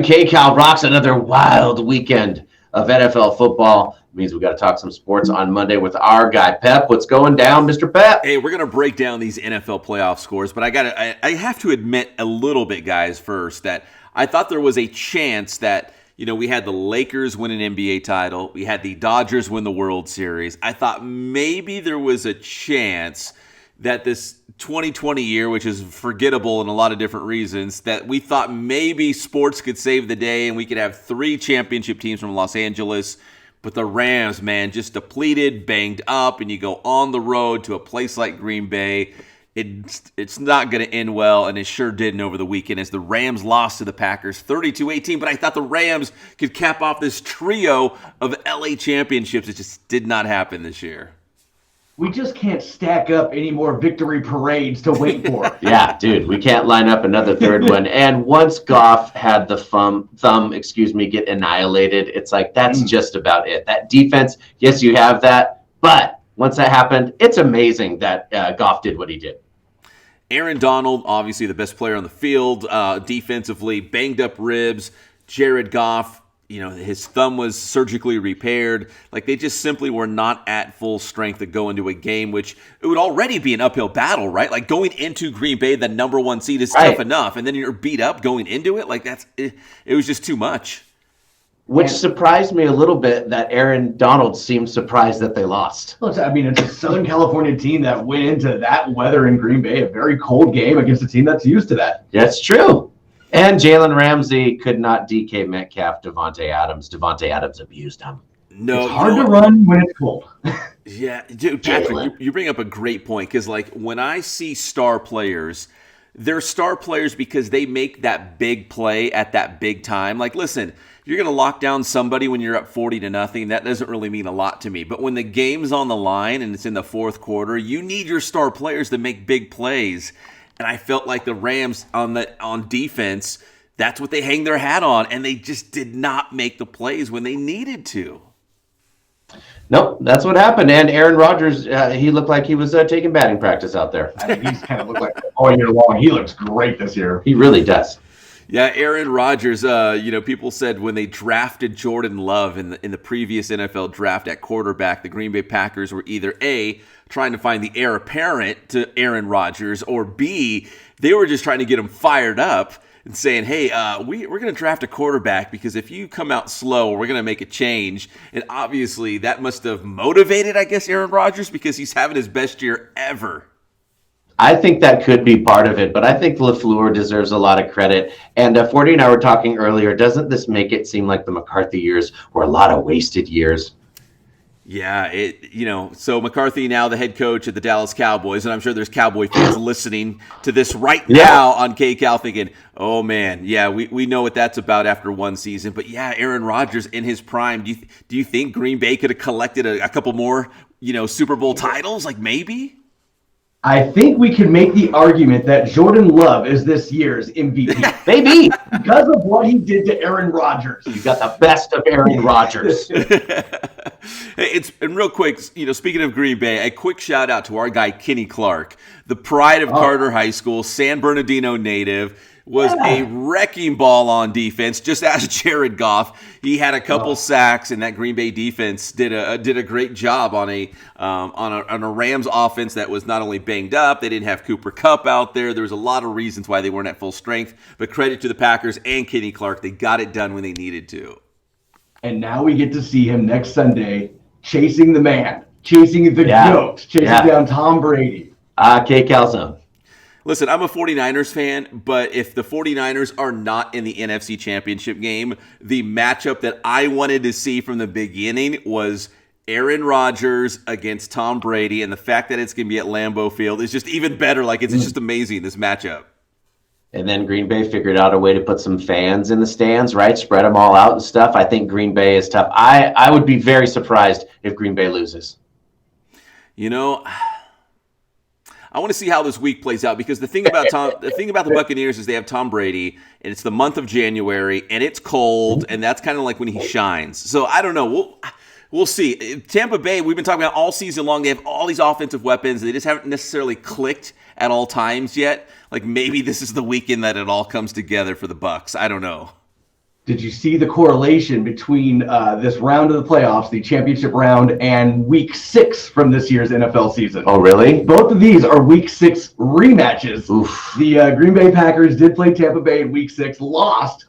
KCAL rocks another wild weekend of NFL football. It means we got to talk some sports on Monday with our guy Pep. What's going down, Mr. Pep? Hey, we're gonna break down these NFL playoff scores, but I have to admit a little bit, guys, first that I thought there was a chance that we had the Lakers win an NBA title, we had the Dodgers win the World Series. I thought maybe there was a chance that this 2020 year, which is forgettable in a lot of different reasons, that we thought maybe sports could save the day and we could have 3 championship teams from Los Angeles. But the Rams, man, just depleted, banged up, and you go on the road to a place like Green Bay. It's not going to end well, and it sure didn't over the weekend as the Rams lost to the Packers 32-18. But I thought the Rams could cap off this trio of LA championships. It just did not happen this year. We just can't stack up any more victory parades to wait for. Yeah, dude, we can't line up another third one. And once Goff had the thumb, get annihilated, it's like that's just about it. That defense, yes, you have that, but once that happened, it's amazing that Goff did what he did. Aaron Donald, obviously the best player on the field, defensively, banged up ribs. Jared Goff, his thumb was surgically repaired. Like, they just simply were not at full strength to go into a game, which it would already be an uphill battle, right? Like, going into Green Bay, the number 1 seed is tough enough, and then you're beat up going into it. Like, it was just too much. Which surprised me a little bit that Aaron Donald seemed surprised that they lost. I mean, it's a Southern California team that went into that weather in Green Bay, a very cold game against a team that's used to that. That's true. And Jalen Ramsey could not DK Metcalf Devontae Adams. Devontae Adams abused him. No, it's hard to run when it's cold. Yeah, dude, Patrick, you bring up a great point because, like, when I see star players, they're star players because they make that big play at that big time. Like, listen, you're going to lock down somebody when you're up 40-0. That doesn't really mean a lot to me. But when the game's on the line and it's in the fourth quarter, you need your star players to make big plays. And I felt like the Rams on defense, that's what they hang their hat on, and they just did not make the plays when they needed to. Nope, that's what happened. And Aaron Rodgers, he looked like he was taking batting practice out there. I think he's kind of looked like all year long. He looks great this year. He really does. Yeah, Aaron Rodgers, people said when they drafted Jordan Love in the previous NFL draft at quarterback, the Green Bay Packers were either A, trying to find the heir apparent to Aaron Rodgers, or B, they were just trying to get him fired up and saying, hey, we're going to draft a quarterback because if you come out slow, we're going to make a change. And obviously that must have motivated, I guess, Aaron Rodgers because he's having his best year ever. I think that could be part of it, but I think LaFleur deserves a lot of credit. And Forty and I were talking earlier, doesn't this make it seem like the McCarthy years were a lot of wasted years? Yeah, so McCarthy now the head coach of the Dallas Cowboys, and I'm sure there's Cowboy fans listening to this right now on KCAL thinking, oh man, yeah, we know what that's about after one season. But yeah, Aaron Rodgers in his prime, do you think Green Bay could have collected a couple more, Super Bowl titles? Like maybe? I think we can make the argument that Jordan Love is this year's MVP. Maybe. Because of what he did to Aaron Rodgers. You got the best of Aaron Rodgers. And real quick, speaking of Green Bay, a quick shout out to our guy Kenny Clark, the pride of Carter High School, San Bernardino native, was a wrecking ball on defense. Just as Jared Goff, he had a couple sacks, and that Green Bay defense did a great job on a Rams offense that was not only banged up, they didn't have Cooper Kupp out there. There was a lot of reasons why they weren't at full strength. But credit to the Packers and Kenny Clark, they got it done when they needed to. And now we get to see him next Sunday chasing the man, chasing the goat, chasing down Tom Brady. KCAL zone. Listen, I'm a 49ers fan, but if the 49ers are not in the NFC Championship game, the matchup that I wanted to see from the beginning was Aaron Rodgers against Tom Brady, and the fact that it's going to be at Lambeau Field is just even better. Like, it's just amazing, this matchup. And then Green Bay figured out a way to put some fans in the stands, right? Spread them all out and stuff. I think Green Bay is tough. I would be very surprised if Green Bay loses. I want to see how this week plays out because the thing about the Buccaneers is they have Tom Brady, and it's the month of January, and it's cold, and that's kind of like when he shines. So I don't know. We'll see. Tampa Bay, we've been talking about all season long. They have all these offensive weapons. They just haven't necessarily clicked at all times yet. Like maybe this is the weekend that it all comes together for the Bucs. I don't know. Did you see the correlation between this round of the playoffs, the championship round, and week 6 from this year's NFL season? Oh, really? Both of these are week 6 rematches. Oof. The Green Bay Packers did play Tampa Bay in week 6, lost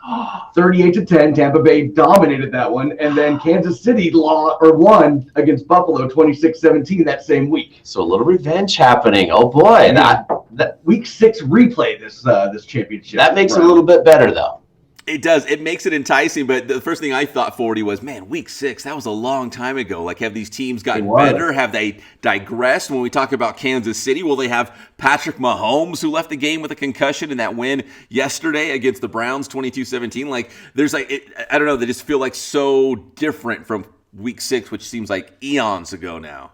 38-10. Tampa Bay dominated that one. And then Kansas City won against Buffalo 26-17 that same week. So a little revenge happening. Oh, boy. That week 6 replay this championship. That makes it a little bit better, though. It does. It makes it enticing, but the first thing I thought, 40, was, man, week 6, that was a long time ago. Like, have these teams gotten better? Have they digressed? When we talk about Kansas City, will they have Patrick Mahomes, who left the game with a concussion in that win yesterday against the Browns, 22-17? Like, there's I don't know, they just feel like so different from week 6, which seems like eons ago now.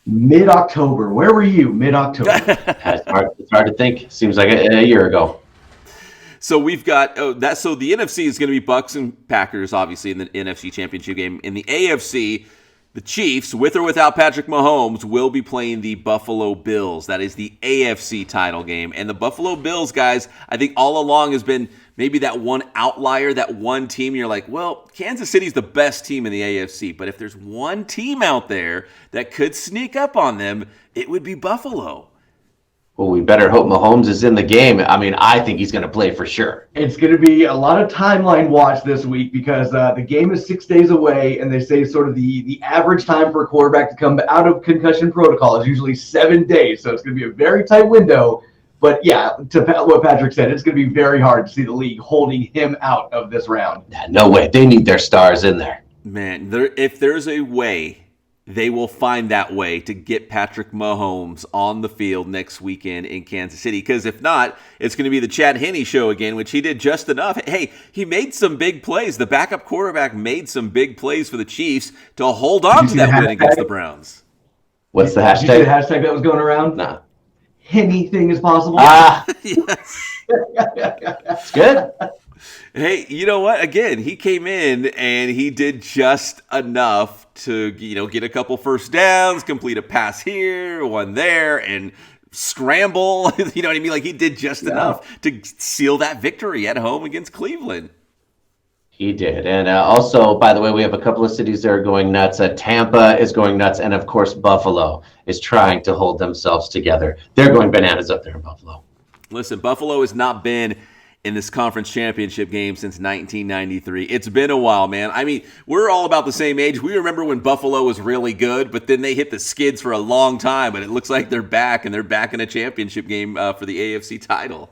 Mid-October. Where were you mid-October? It's hard to think. Seems like a year ago. So we've got that. So the NFC is going to be Bucks and Packers, obviously, in the NFC Championship game. In the AFC, the Chiefs, with or without Patrick Mahomes, will be playing the Buffalo Bills. That is the AFC title game. And the Buffalo Bills, guys, I think all along has been maybe that one outlier, that one team. You're like, well, Kansas City's the best team in the AFC. But if there's one team out there that could sneak up on them, it would be Buffalo. Well, we better hope Mahomes is in the game. I mean, I think he's going to play for sure. It's going to be a lot of timeline watch this week because the game is 6 days away, and they say sort of the average time for a quarterback to come out of concussion protocol is usually 7 days. So it's going to be a very tight window. But yeah, to what Patrick said, it's going to be very hard to see the league holding him out of this round. No way. They need their stars in there. Man, if there's a way, they will find that way to get Patrick Mahomes on the field next weekend in Kansas City. Because if not, it's going to be the Chad Henne show again, which he did just enough. Hey, he made some big plays. The backup quarterback made some big plays for the Chiefs to hold on to that win against the Browns. What's the hashtag? Did you see the hashtag that was going around? No. Anything is possible. Yes. It's good. Hey, you know what? Again, he came in and he did just enough to, get a couple first downs, complete a pass here, one there, and scramble. You know what I mean? Like, he did just enough to seal that victory at home against Cleveland. He did. And also, by the way, we have a couple of cities that are going nuts. Tampa is going nuts. And, of course, Buffalo is trying to hold themselves together. They're going bananas up there in Buffalo. Listen, Buffalo has not been in this conference championship game since 1993. It's been a while, man. I mean, we're all about the same age. We remember when Buffalo was really good, but then they hit the skids for a long time, but it looks like they're back, and they're back in a championship game for the AFC title.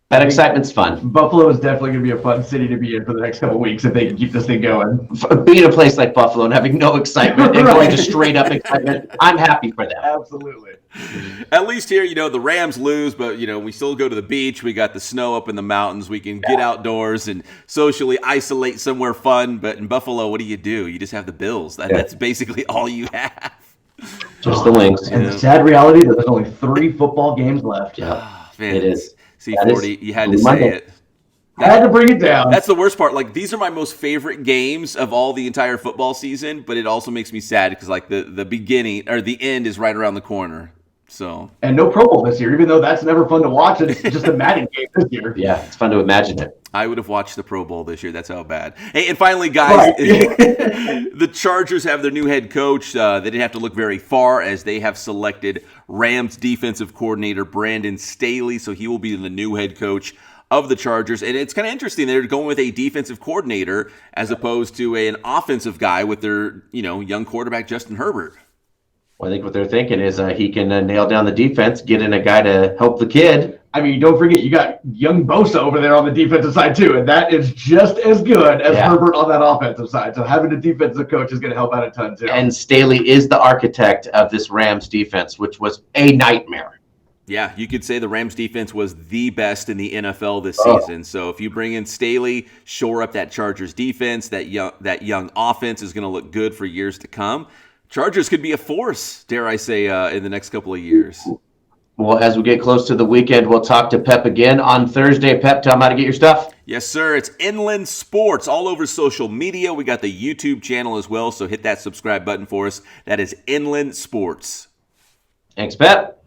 That excitement's fun. Buffalo is definitely going to be a fun city to be in for the next couple of weeks if they can keep this thing going. Being in a place like Buffalo and having no excitement and going to straight up excitement, I'm happy for them. Absolutely. At least here, the Rams lose, but, we still go to the beach. We got the snow up in the mountains. We can get outdoors and socially isolate somewhere fun. But in Buffalo, what do? You just have the Bills. That's basically all you have. Just the Wings. And the sad reality that there's only 3 football games left. Yeah, man, it is. See, 40, you had to say it. I had to bring it down. That's the worst part. Like, these are my most favorite games of all the entire football season, but it also makes me sad because, like, the beginning or the end is right around the corner. So. And no Pro Bowl this year, even though that's never fun to watch. It's just a Madden game this year. Yeah, it's fun to imagine it. I would have watched the Pro Bowl this year. That's how bad. Hey, and finally, guys, the Chargers have their new head coach. They didn't have to look very far as they have selected Rams defensive coordinator Brandon Staley. So he will be the new head coach of the Chargers. And it's kind of interesting. They're going with a defensive coordinator as opposed to an offensive guy with their, young quarterback Justin Herbert. Well, I think what they're thinking is he can nail down the defense, get in a guy to help the kid. I mean, don't forget, you got young Bosa over there on the defensive side, too, and that is just as good as Herbert on that offensive side. So having a defensive coach is going to help out a ton, too. And Staley is the architect of this Rams defense, which was a nightmare. Yeah, you could say the Rams defense was the best in the NFL this season. So if you bring in Staley, shore up that Chargers defense, that young offense is going to look good for years to come. Chargers could be a force, dare I say, in the next couple of years. Well, as we get close to the weekend, we'll talk to Pep again on Thursday. Pep, tell them how to get your stuff. Yes, sir. It's Inland Sports all over social media. We got the YouTube channel as well, so hit that subscribe button for us. That is Inland Sports. Thanks, Pep.